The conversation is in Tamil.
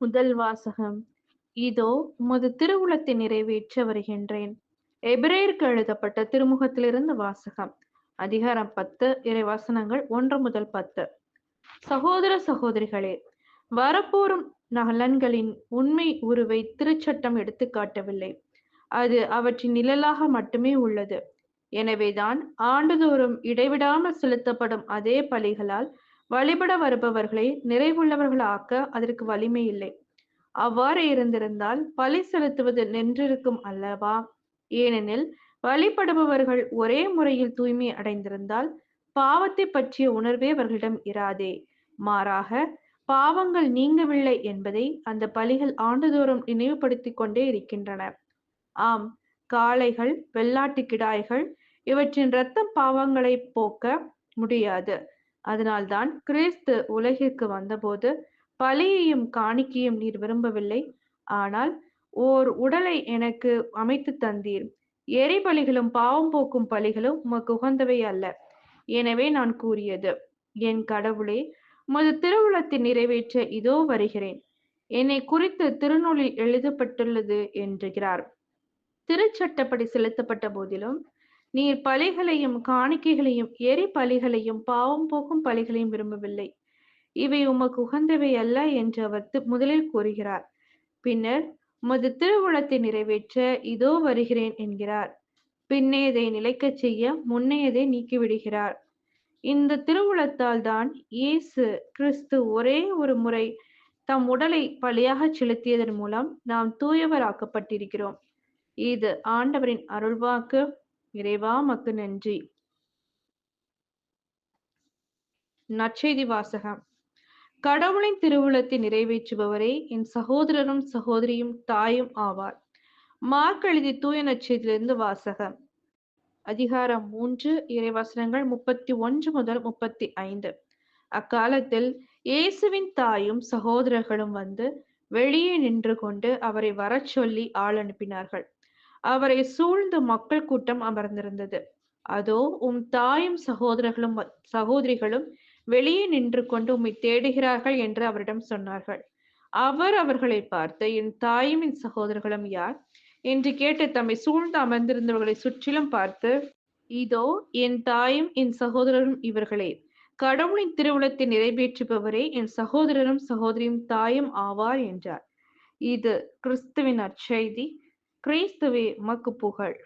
முதல் வாசகம். இதோ உமது திருவுளத்தை நிறைவேற்ற வருகின்றேன். எபிரேயருக்கு எழுதப்பட்ட திருமுகத்திலிருந்து வாசகம். அதிகாரம் 10, இறைவசனங்கள் 1 முதல் 10. சகோதர சகோதரிகளே, வரப்போரும் நலன்களின் உண்மை உருவை திருச்சட்டம் எடுத்துக்காட்டவில்லை. அது அவற்றின் நிழலாக மட்டுமே உள்ளது. எனவேதான் ஆண்டுதோறும் இடைவிடாமல் செலுத்தப்படும் அதே பலிகளால் வழிபட வருபவர்களை நிறைவுள்ளவர்களாக்க அதற்கு வலிமை இல்லை. அவ்வாறு இருந்திருந்தால் பலி செலுத்துவது நின்றிருக்கும் அல்லவா? ஏனெனில் வழிபடுபவர்கள் ஒரே முறையில் தூய்மை அடைந்திருந்தால் பாவத்தை பற்றிய உணர்வே அவர்களிடம் இராதே. மாறாக பாவங்கள் நீங்கவில்லை என்பதை அந்த பலிகள் ஆண்டுதோறும் நினைவுபடுத்திக் கொண்டே இருக்கின்றன. ஆம், காளைகள், வெள்ளாட்டு கிடாய்கள் இவற்றின் இரத்தம் பாவங்களை போக்க முடியாது. அதனால்தான் கிறிஸ்து உலகிற்கு வந்தபோது பலியையும் காணிக்கையும் நீர் விரும்பவில்லை, ஆனால் ஓர் உடலை எனக்கு அமைத்து தந்தீர். எரிபலிகளும் பாவம் போக்கும் பலிகளும் உமக்கு உகந்தவை அல்ல. எனவே நான் கூறியது, என் கடவுளே, உமது திருவுளத்தை நிறைவேற்ற இதோ வருகிறேன். என்னை குறித்து திருநூலில் எழுதப்பட்டுள்ளது என்கிறார். திருச்சட்டப்படி செலுத்தப்பட்ட போதிலும் நீர் பலிகளையும் காணிக்கைகளையும் எரி பலிகளையும் பாவம் போக்கும் பலிகளையும் விரும்பவில்லை. இவை உமக்கு உகந்தவை அல்ல என்று அவர் முதலில் கூறுகிறார். பின்னர் உமது திருவுளத்தை நிறைவேற்ற இதோ வருகிறேன் என்கிறார். பின்னையதை நிலைக்கச் செய்ய முன்னையதை நீக்கிவிடுகிறார். இந்த திருவுளத்தால் தான் இயேசு கிறிஸ்து ஒரே ஒரு முறை தம் உடலை பலியாக செலுத்தியதன் மூலம் நாம் தூயவராக்கப்பட்டிருக்கிறோம். இது ஆண்டவரின் அருள்வாக்கு. இறைவா மக்கு நன்றி. நற்செய்தி வாசகம். கடவுளின் திருவுளத்தை நிறைவேற்றுபவரே என் சகோதரரும் சகோதரியும் தாயும் ஆவார். மார்க் எழுதிய தூய நற்செய்தியிலிருந்து வாசகம். அதிகாரம் 3, இறைவசனங்கள் 31 முதல் 35. அக்காலத்தில் இயேசுவின் தாயும் சகோதரர்களும் வந்து வெளியே நின்று கொண்டு அவரை வரச் சொல்லி ஆள் அனுப்பினார்கள். அவரை சூழ்ந்து மக்கள் கூட்டம் அமர்ந்திருந்தது. அதோ உம் தாயும் சகோதரிகளும் வெளியே நின்று கொண்டு உம்மை தேடுகிறார்கள் என்று அவரிடம் சொன்னார்கள். அவர் அவர்களை பார்த்து, என் தாயும் என் சகோதரர்களும் யார் என்று கேட்டு தம்மை சூழ்ந்து அமர்ந்திருந்தவர்களை சுற்றிலும் பார்த்து, இதோ என் தாயும் என் சகோதரரும் இவர்களே. கடவுளின் திருவுளத்தை நிறைவேற்றுபவரே என் சகோதரரும் சகோதரியும் தாயும் ஆவார் என்றார். இது கிறிஸ்துவின் நற்செய்தி. கிறிஸ்துவே உமக்கு புகழ்.